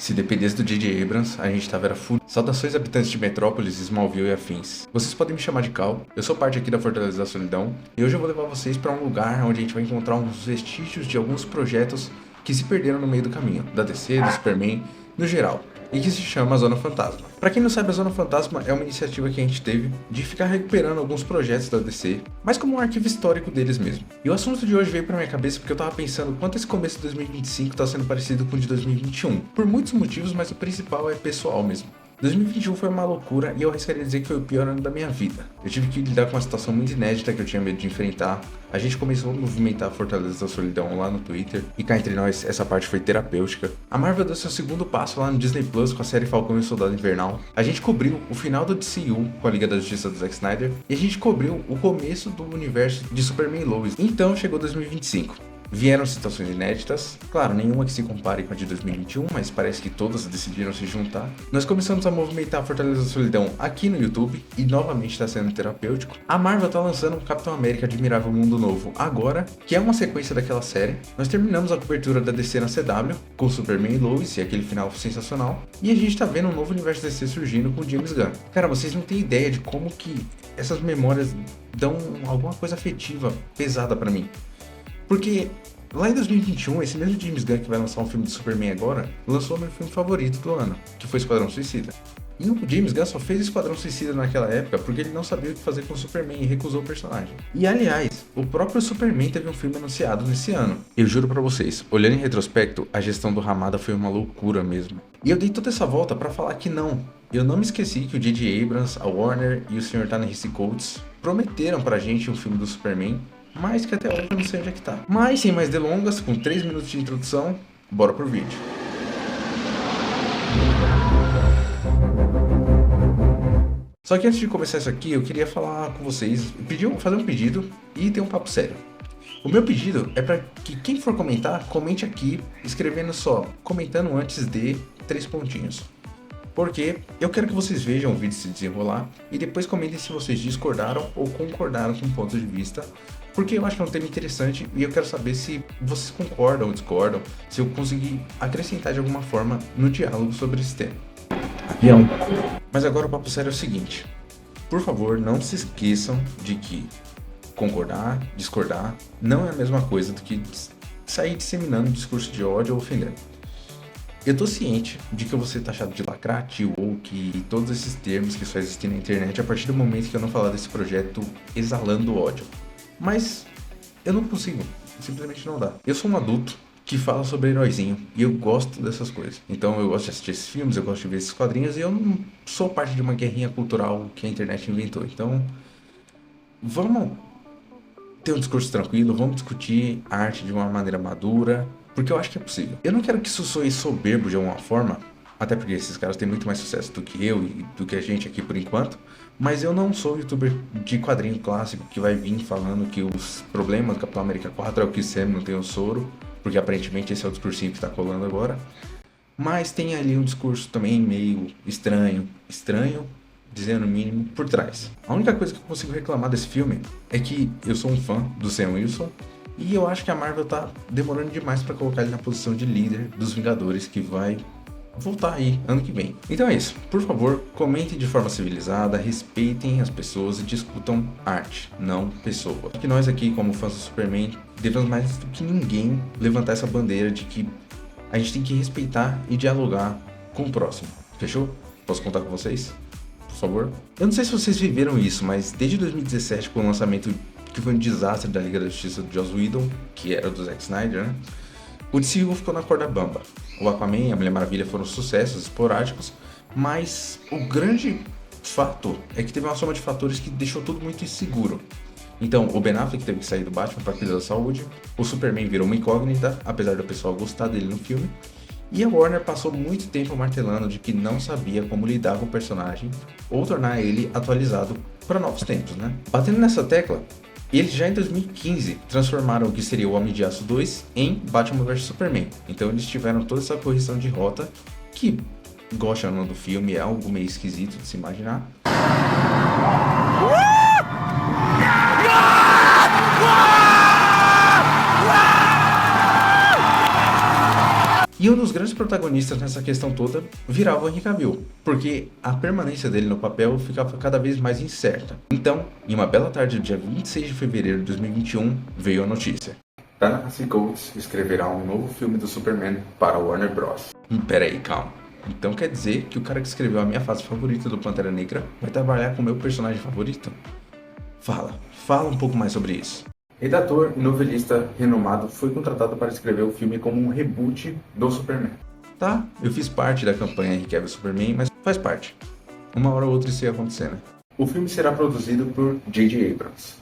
Se dependesse do J.J. Abrams, a gente tava full. Saudações habitantes de Metrópolis, Smallville e afins. Vocês podem me chamar de Cal, eu sou parte aqui da Fortaleza da Solidão, e hoje eu vou levar vocês para um lugar onde a gente vai encontrar uns vestígios de alguns projetos que se perderam no meio do caminho, da DC, do Superman, no geral, e que se chama Zona Fantasma. Pra quem não sabe, a Zona Fantasma é uma iniciativa que a gente teve de ficar recuperando alguns projetos da DC, mas como um arquivo histórico deles mesmo. E o assunto de hoje veio pra minha cabeça porque eu tava pensando quanto esse começo de 2025 tá sendo parecido com o de 2021, por muitos motivos, mas o principal é pessoal mesmo. 2021 foi uma loucura e eu arriscaria dizer que foi o pior ano da minha vida. Eu tive que lidar com uma situação muito inédita que eu tinha medo de enfrentar. A gente começou a movimentar a Fortaleza da Solidão lá no Twitter, e cá entre nós, essa parte foi terapêutica. A Marvel deu seu segundo passo lá no Disney Plus com a série Falcão e o Soldado Invernal. A gente cobriu o final do DCU com a Liga da Justiça do Zack Snyder, e a gente cobriu o começo do universo de Superman e Lois. Então chegou 2025. Vieram situações inéditas, claro, nenhuma que se compare com a de 2021, mas parece que todas decidiram se juntar. Nós começamos a movimentar a Fortaleza da Solidão aqui no YouTube, e novamente está sendo terapêutico. A Marvel está lançando um Capitão América Admirável Mundo Novo agora, que é uma sequência daquela série. Nós terminamos a cobertura da DC na CW, com Superman e Lois, e aquele final sensacional. E a gente está vendo um novo universo DC surgindo com James Gunn. Cara, vocês não têm ideia de como que essas memórias dão alguma coisa afetiva pesada pra mim. Porque lá em 2021, esse mesmo James Gunn que vai lançar um filme de Superman agora, lançou meu filme favorito do ano, que foi Esquadrão Suicida. E o James Gunn só fez Esquadrão Suicida naquela época porque ele não sabia o que fazer com o Superman e recusou o personagem. E aliás, o próprio Superman teve um filme anunciado nesse ano. Eu juro pra vocês, olhando em retrospecto, a gestão do Hamada foi uma loucura mesmo. E eu dei toda essa volta pra falar que não, eu não me esqueci que o J.J. Abrams, a Warner e o Sr. Ta-Nehisi Coates prometeram pra gente um filme do Superman, mas que até hoje eu não sei onde é que tá. Mas sem mais delongas, com 3 minutos de introdução, bora pro vídeo. Só que antes de começar isso aqui, eu queria falar com vocês, fazer um pedido e ter um papo sério. O meu pedido é para que quem for comentar, comente aqui, escrevendo só, comentando antes de 3 pontinhos. Porque eu quero que vocês vejam o vídeo se desenrolar e depois comentem se vocês discordaram ou concordaram com o ponto de vista, porque eu acho que é um tema interessante e eu quero saber se vocês concordam ou discordam, se eu conseguir acrescentar de alguma forma no diálogo sobre esse tema. Avião. Mas agora o papo sério é o seguinte: por favor, não se esqueçam de que concordar, discordar não é a mesma coisa do que sair disseminando discurso de ódio ou ofendendo. Eu tô ciente de que eu vou ser taxado de lacrate ou que todos esses termos que só existem na internet a partir do momento que eu não falar desse projeto exalando ódio. Mas eu não consigo, simplesmente não dá. Eu sou um adulto que fala sobre heróizinho e eu gosto dessas coisas. Então eu gosto de assistir esses filmes, eu gosto de ver esses quadrinhos e eu não sou parte de uma guerrinha cultural que a internet inventou. Então vamos ter um discurso tranquilo, vamos discutir a arte de uma maneira madura, porque eu acho que é possível. Eu não quero que isso soe soberbo de alguma forma, até porque esses caras têm muito mais sucesso do que eu e do que a gente aqui por enquanto, mas eu não sou youtuber de quadrinho clássico que vai vir falando que os problemas do Capitão América 4 é o que o Sam não tem o soro, porque aparentemente esse é o discursinho que tá colando agora. Mas tem ali um discurso também meio estranho, dizendo o mínimo, por trás. A única coisa que eu consigo reclamar desse filme é que eu sou um fã do Sam Wilson, e eu acho que a Marvel tá demorando demais pra colocar ele na posição de líder dos Vingadores, que vai voltar aí ano que vem. Então é isso, por favor, comentem de forma civilizada, respeitem as pessoas e discutam arte, não pessoa. Que nós aqui, como fãs do Superman, devemos mais do que ninguém levantar essa bandeira de que a gente tem que respeitar e dialogar com o próximo. Fechou? Posso contar com vocês? Por favor? Eu não sei se vocês viveram isso, mas desde 2017, com o lançamento que foi um desastre da Liga da Justiça do Joss Whedon, que era do Zack Snyder, né? O DCU ficou na corda bamba. O Aquaman e a Mulher Maravilha foram sucessos esporádicos, mas o grande fato é que teve uma soma de fatores que deixou tudo muito inseguro. Então, o Ben Affleck teve que sair do Batman para cuidar da saúde, o Superman virou uma incógnita, apesar do pessoal gostar dele no filme, e a Warner passou muito tempo martelando de que não sabia como lidar com o personagem ou tornar ele atualizado para novos tempos, né? Batendo nessa tecla, eles já em 2015 transformaram o que seria o Homem de Aço 2 em Batman vs Superman. Então eles tiveram toda essa correção de rota, que, gosta ou não do filme, é algo meio esquisito de se imaginar. E um dos grandes protagonistas nessa questão toda virava o Henry Cavill, porque a permanência dele no papel ficava cada vez mais incerta. Então, em uma bela tarde do dia 26 de fevereiro de 2021, veio a notícia. Ta-Nehisi Coates escreverá um novo filme do Superman para Warner Bros. Pera aí, calma. Então quer dizer que o cara que escreveu a minha fase favorita do Pantera Negra vai trabalhar com o meu personagem favorito? Fala um pouco mais sobre isso. Redator e novelista renomado foi contratado para escrever o filme como um reboot do Superman. Tá, eu fiz parte da campanha Henry Cavill Superman, mas faz parte. Uma hora ou outra isso ia acontecer, né? O filme será produzido por J.J. Abrams.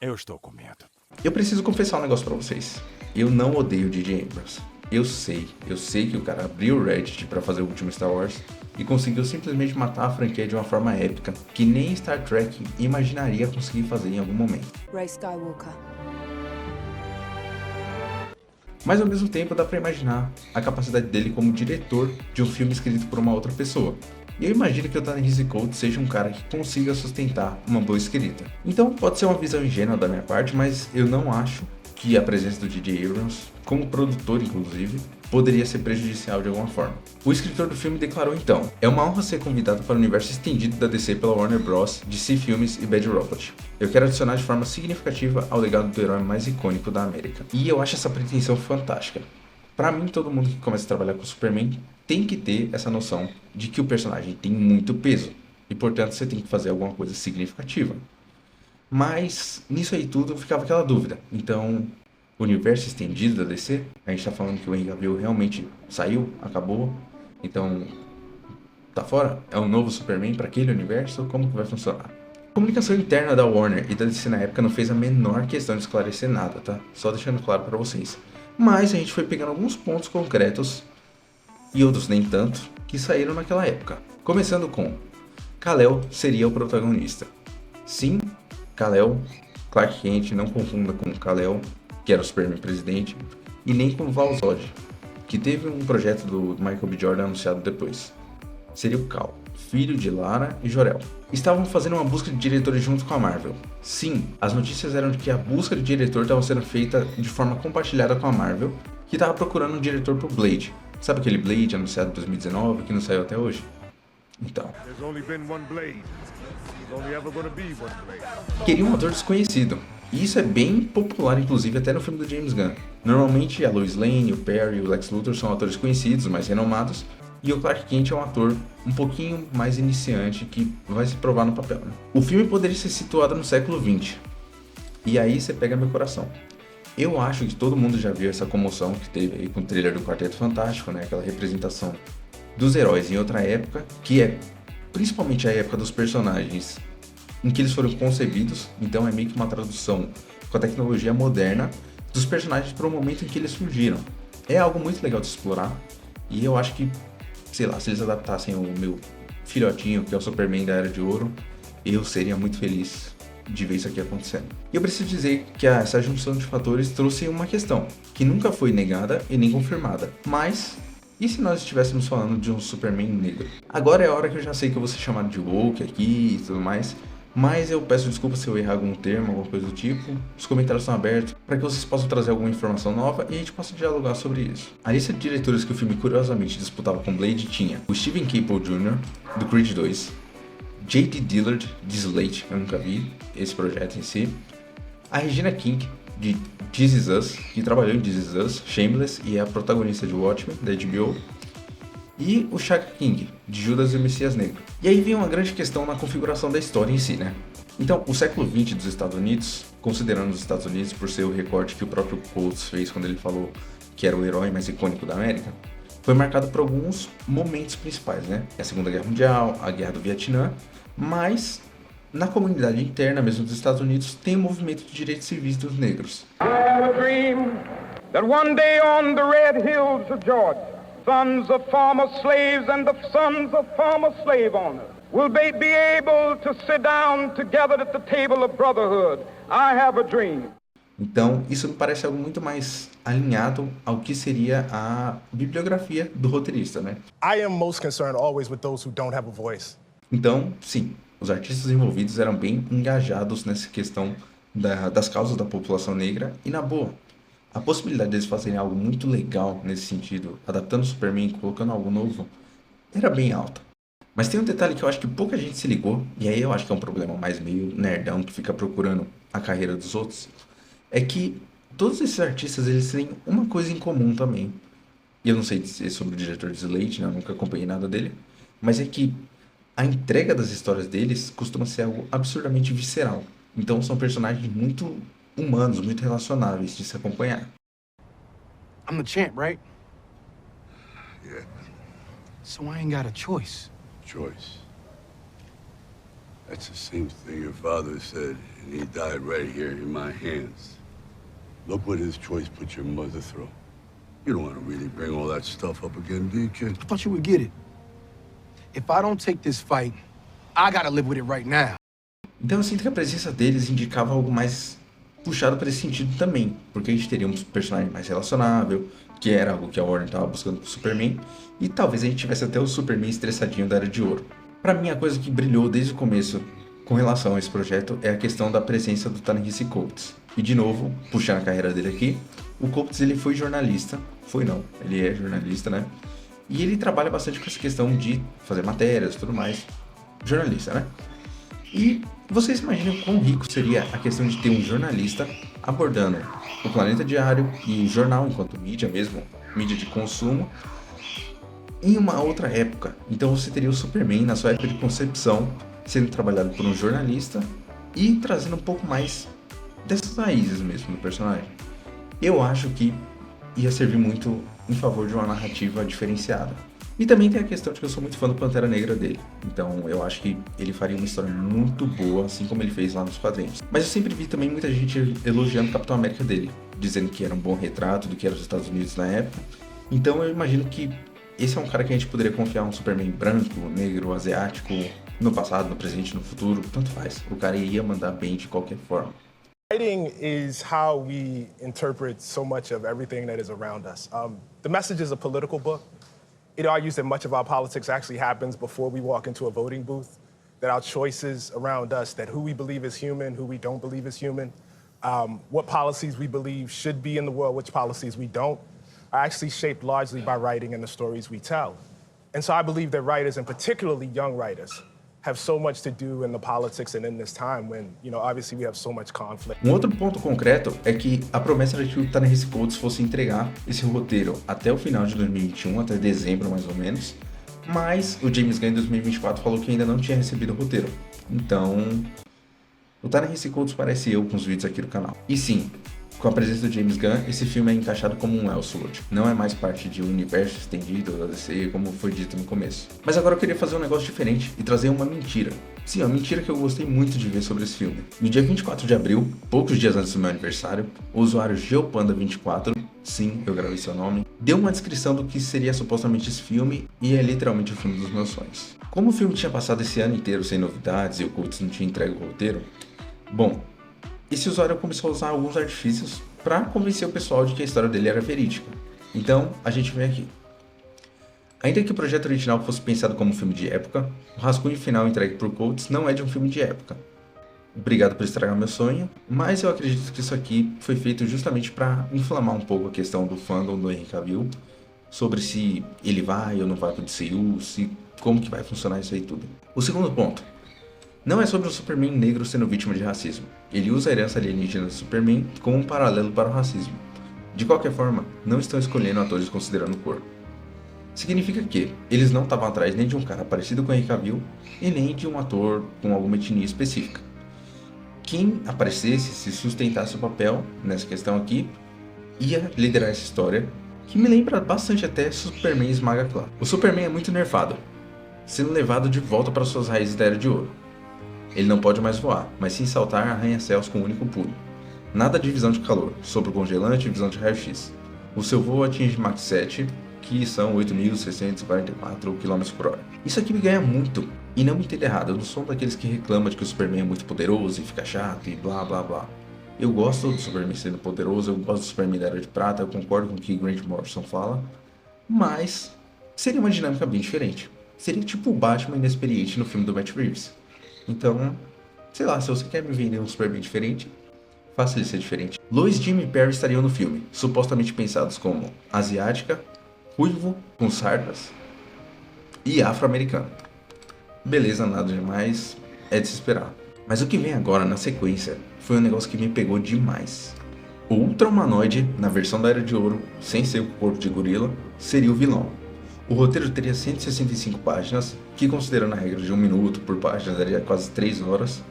Eu estou com medo. Eu preciso confessar um negócio pra vocês. Eu não odeio J.J. Abrams. Eu sei que o cara abriu o Reddit pra fazer o último Star Wars e conseguiu simplesmente matar a franquia de uma forma épica que nem Star Trek imaginaria conseguir fazer em algum momento. Rey Skywalker. Mas ao mesmo tempo dá pra imaginar a capacidade dele como diretor de um filme escrito por uma outra pessoa. E eu imagino que o Ta-Nehisi Coates seja um cara que consiga sustentar uma boa escrita. Então pode ser uma visão ingênua da minha parte, mas eu não acho que a presença do J.J. Abrams, como produtor inclusive, poderia ser prejudicial de alguma forma. O escritor do filme declarou então: "É uma honra ser convidado para o universo estendido da DC pela Warner Bros, DC Filmes e Bad Robot. Eu quero adicionar de forma significativa ao legado do herói mais icônico da América." E eu acho essa pretensão fantástica. Pra mim, todo mundo que começa a trabalhar com o Superman tem que ter essa noção de que o personagem tem muito peso e, portanto, você tem que fazer alguma coisa significativa. Mas nisso aí tudo ficava aquela dúvida. Então, o universo estendido da DC, a gente tá falando que o Henry Cavill realmente saiu, acabou, então tá fora? É um novo Superman para aquele universo? Como que vai funcionar? A comunicação interna da Warner e da DC na época não fez a menor questão de esclarecer nada, tá? Só deixando claro para vocês. Mas a gente foi pegando alguns pontos concretos, e outros nem tanto, que saíram naquela época. Começando com: Kal-El seria o protagonista. Sim, Kal-El, Clark Kent, não confunda com Kal-El, que era o Superman presidente, e nem com Val-Zod, que teve um projeto do Michael B. Jordan anunciado depois. Seria o Kal, filho de Lara e Jor-El. Estavam fazendo uma busca de diretores junto com a Marvel. Sim, as notícias eram de que a busca de diretor estava sendo feita de forma compartilhada com a Marvel, que estava procurando um diretor pro Blade. Sabe aquele Blade anunciado em 2019 que não saiu até hoje? Então. Queria um ator desconhecido. E isso é bem popular, inclusive, até no filme do James Gunn. Normalmente a Lois Lane, o Perry e o Lex Luthor são atores conhecidos, mais renomados, e o Clark Kent é um ator um pouquinho mais iniciante que vai se provar no papel, né? O filme poderia ser situado no século XX. E aí você pega meu coração. Eu acho que todo mundo já viu essa comoção que teve aí com o trailer do Quarteto Fantástico, né? Aquela representação dos heróis em outra época, que é principalmente a época dos personagens em que eles foram concebidos. Então é meio que uma tradução com a tecnologia moderna dos personagens para o momento em que eles surgiram. É algo muito legal de explorar, e eu acho que, sei lá, se eles adaptassem o meu filhotinho, que é o Superman da Era de Ouro, eu seria muito feliz de ver isso aqui acontecendo. E eu preciso dizer que essa junção de fatores trouxe uma questão que nunca foi negada e nem confirmada. Mas, e se nós estivéssemos falando de um Superman negro? Agora é a hora que eu já sei que eu vou ser chamado de woke aqui e tudo mais, mas eu peço desculpa se eu errar algum termo, alguma coisa do tipo. Os comentários estão abertos para que vocês possam trazer alguma informação nova e a gente possa dialogar sobre isso. A lista de diretores que o filme curiosamente disputava com Blade tinha o Steven Caple Jr., do Creed 2, J.D. Dillard, de Slate, eu nunca vi esse projeto em si, a Regina King, de This Is Us, que trabalhou em This Is Us, Shameless e é a protagonista de Watchmen, da HBO, e o Shaka King, de Judas e o Messias Negro. E aí vem uma grande questão na configuração da história em si, né? Então, o século XX dos Estados Unidos, considerando os Estados Unidos por ser o recorte que o próprio Coates fez quando ele falou que era o herói mais icônico da América, foi marcado por alguns momentos principais, né? A Segunda Guerra Mundial, a Guerra do Vietnã, mas na comunidade interna mesmo dos Estados Unidos tem o movimento de direitos civis dos negros. I have a dream that one day on the red hills of Georgia, sons of former slaves and the sons of former slave owners will be able to sit down together at the table of brotherhood. I have a dream. Então, isso me parece algo muito mais alinhado ao que seria a bibliografia do roteirista, né? I am most concerned always with those who don't have a voice. Então, sim, os artistas envolvidos eram bem engajados nessa questão das causas da população negra e, na boa, A possibilidade deles fazerem algo muito legal nesse sentido, adaptando o Superman, colocando algo novo, era bem alta. Mas tem um detalhe que eu acho que pouca gente se ligou, e aí eu acho que é um problema mais meio nerdão que fica procurando a carreira dos outros, é que todos esses artistas eles têm uma coisa em comum também. E eu não sei dizer sobre o diretor de Slate, né? Eu nunca acompanhei nada dele, mas é que a entrega das histórias deles costuma ser algo absurdamente visceral. Então são personagens muito humanos, muito relacionáveis de se acompanhar. I'm the champ, right? Yeah, So I ain't got a choice. choice. That's the same thing your father said, and he died right here in my hands. Look what his choice put your mother through. You don't want to really bring all that stuff up again, do you, kid? I thought you would get it. If I don't take this fight, I gotta live with it right now. Então eu sinto que a presença deles indicava algo mais puxado para esse sentido também, porque a gente teria um personagem mais relacionável, que era algo que a Warner estava buscando com o Superman, e talvez a gente tivesse até o Superman estressadinho da Era de Ouro. Para mim, a coisa que brilhou desde o começo com relação a esse projeto é a questão da presença do Ta-Nehisi Coates. E de novo, puxando a carreira dele aqui, o Coates ele foi jornalista, ele é jornalista, né? E ele trabalha bastante com essa questão de fazer matérias e tudo mais, jornalista, né? E vocês imaginam quão rico seria a questão de ter um jornalista abordando o Planeta Diário e jornal enquanto mídia mesmo, mídia de consumo, em uma outra época. Então você teria o Superman na sua época de concepção, sendo trabalhado por um jornalista e trazendo um pouco mais dessas raízes mesmo do personagem. Eu acho que ia servir muito em favor de uma narrativa diferenciada. E também tem a questão de que eu sou muito fã do Pantera Negra dele. Então eu acho que ele faria uma história muito boa, assim como ele fez lá nos quadrinhos. Mas eu sempre vi também muita gente elogiando o Capitão América dele, dizendo que era um bom retrato do que era os Estados Unidos na época. Então eu imagino que esse é um cara que a gente poderia confiar, um Superman branco, negro, asiático, no passado, no presente, no futuro, tanto faz. O cara ia mandar bem de qualquer forma. Writing is how we interpret so much of everything that is around us. The Message is a political book. It argues that much of our politics actually happens before we walk into a voting booth, that our choices around us, that who we believe is human, who we don't believe is human, what policies we believe should be in the world, which policies we don't, are actually shaped largely by writing and the stories we tell. And so I believe that writers, and particularly young writers, have so much to do in the politics and in this time when, obviously we have so much conflict. Um outro ponto concreto é que a promessa era que o Ta-Nehisi Coates fosse entregar esse roteiro até o final de 2021, até dezembro mais ou menos, mas o James Gunn em 2024 falou que ainda não tinha recebido o roteiro. Então, o Ta-Nehisi Coates parece eu com os vídeos aqui do canal. E sim, com a presença do James Gunn, esse filme é encaixado como um Elseworld. Não é mais parte de um universo estendido da DC, como foi dito no começo. Mas agora eu queria fazer um negócio diferente e trazer uma mentira. Sim, uma mentira que eu gostei muito de ver sobre esse filme. No dia 24 de abril, poucos dias antes do meu aniversário, o usuário Geopanda24, sim, eu gravei seu nome, deu uma descrição do que seria supostamente esse filme e é literalmente o filme dos meus sonhos. Como o filme tinha passado esse ano inteiro sem novidades e o Coates não tinha entregue o roteiro, bom, esse usuário começou a usar alguns artifícios para convencer o pessoal de que a história dele era verídica. Então, a gente vem aqui. Ainda que o projeto original fosse pensado como um filme de época, o rascunho final entregue por Coates não é de um filme de época. Obrigado por estragar meu sonho, mas eu acredito que isso aqui foi feito justamente para inflamar um pouco a questão do fandom do Henry Cavill, sobre se ele vai ou não vai pro DCU, como que vai funcionar isso aí tudo. O segundo ponto. Não é sobre um Superman negro sendo vítima de racismo. Ele usa a herança alienígena do Superman como um paralelo para o racismo. De qualquer forma, não estão escolhendo atores considerando cor. Significa que eles não estavam atrás nem de um cara parecido com Henry Cavill e nem de um ator com alguma etnia específica. Quem aparecesse, se sustentasse o papel nessa questão aqui, ia liderar essa história, que me lembra bastante até Superman Esmaga Clá. O Superman é muito nerfado, sendo levado de volta para suas raízes da Era de Ouro. Ele não pode mais voar, mas sim saltar arranha-céus com um único pulo. Nada de visão de calor, sopro congelante e visão de raio-x. O seu voo atinge Mach 7, que são 8.644 km/h. Isso aqui me ganha muito, e não me entenda errado, eu não sou um daqueles que reclama de que o Superman é muito poderoso e fica chato e blá blá blá. Eu gosto do Superman sendo poderoso, eu gosto do Superman da Era de Prata, eu concordo com o que Grant Morrison fala, mas seria uma dinâmica bem diferente. Seria tipo o Batman inexperiente no filme do Matt Reeves. Então, sei lá, se você quer me vender um Superman diferente, faça ele ser diferente. Lois, Jim e Perry estariam no filme, supostamente pensados como asiática, ruivo, com sardas e afro-americano. Beleza, nada demais, é de se esperar. Mas o que vem agora na sequência foi um negócio que me pegou demais. O Ultra Humanoide, na versão da Era de Ouro, sem ser o corpo de gorila, seria o vilão. O roteiro teria 165 páginas, que considerando a regra de 1 minuto por página daria quase 3 horas.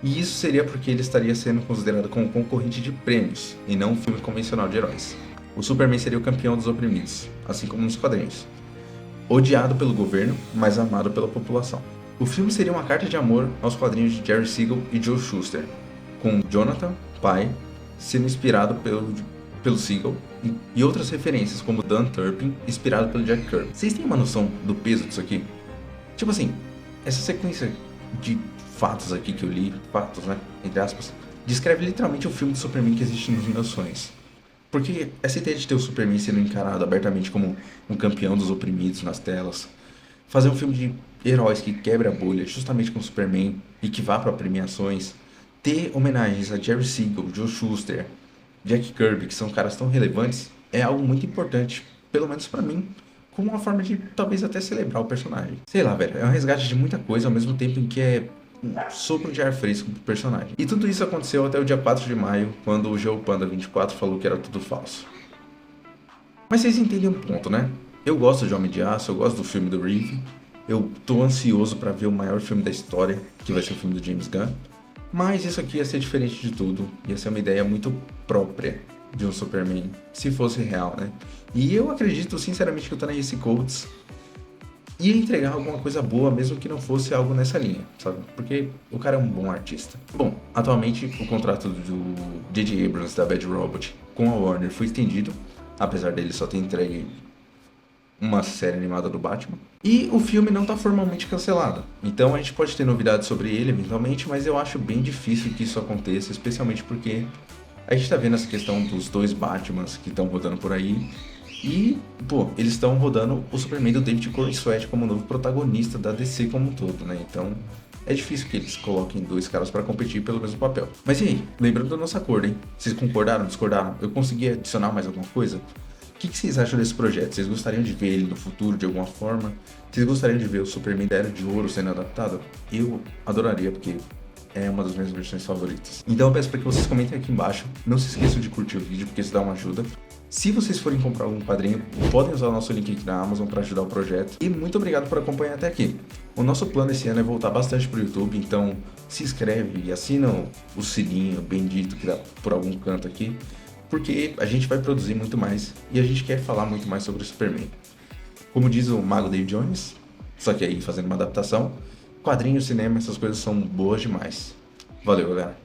E isso seria porque ele estaria sendo considerado como concorrente de prêmios, e não um filme convencional de heróis. O Superman seria o campeão dos oprimidos, assim como nos quadrinhos. Odiado pelo governo, mas amado pela população. O filme seria uma carta de amor aos quadrinhos de Jerry Siegel e Joe Shuster, com Jonathan, pai, sendo inspirado pelo Siegel, e outras referências como Dan Turpin, inspirado pelo Jack Kirby. Vocês têm uma noção do peso disso aqui? Tipo assim, essa sequência de fatos aqui que eu li, fatos, né, entre aspas, descreve literalmente o filme de Superman que existe nos meus sonhos. Porque essa ideia de ter o Superman sendo encarado abertamente como um campeão dos oprimidos nas telas, fazer um filme de heróis que quebra a bolha justamente com o Superman e que vá para premiações, ter homenagens a Jerry Siegel, Joe Shuster, Jack Kirby, que são caras tão relevantes, é algo muito importante, pelo menos pra mim, como uma forma de talvez até celebrar o personagem. Sei lá, velho, é um resgate de muita coisa ao mesmo tempo em que é um sopro de ar fresco pro personagem. E tudo isso aconteceu até o dia 4 de maio, quando o Geopanda 24 falou que era tudo falso. Mas vocês entendem um ponto, né? Eu gosto de Homem de Aço, eu gosto do filme do Reeve, eu tô ansioso pra ver o maior filme da história, que vai ser o filme do James Gunn. Mas isso aqui ia ser diferente de tudo, ia ser uma ideia muito própria de um Superman, se fosse real, né? E eu acredito sinceramente que o Ta-Nehisi Coates ia entregar alguma coisa boa, mesmo que não fosse algo nessa linha, sabe? Porque o cara é um bom artista. Bom, atualmente o contrato do J.J. Abrams da Bad Robot com a Warner foi estendido, apesar dele só ter entregue uma série animada do Batman. E o filme não está formalmente cancelado. Então a gente pode ter novidades sobre ele eventualmente, mas eu acho bem difícil que isso aconteça, especialmente porque a gente está vendo essa questão dos 2 Batmans que estão rodando por aí. E, pô, eles estão rodando o Superman do David Corenswet como novo protagonista da DC como um todo, né? Então é difícil que eles coloquem 2 caras para competir pelo mesmo papel. Mas e aí? Lembrando da nossa acordo, hein? Vocês concordaram, discordaram? Eu consegui adicionar mais alguma coisa? O que vocês acham desse projeto? Vocês gostariam de ver ele no futuro de alguma forma? Vocês gostariam de ver o Superman da Era de Ouro sendo adaptado? Eu adoraria, porque é uma das minhas versões favoritas. Então eu peço para que vocês comentem aqui embaixo. Não se esqueçam de curtir o vídeo, porque isso dá uma ajuda. Se vocês forem comprar algum quadrinho, podem usar o nosso link aqui na Amazon para ajudar o projeto. E muito obrigado por acompanhar até aqui. O nosso plano esse ano é voltar bastante pro YouTube, então se inscreve e assina o sininho bendito que dá por algum canto aqui, porque a gente vai produzir muito mais e a gente quer falar muito mais sobre o Superman. Como diz o Mago Dave Jones, só que aí fazendo uma adaptação, quadrinhos, cinema, essas coisas são boas demais. Valeu, galera!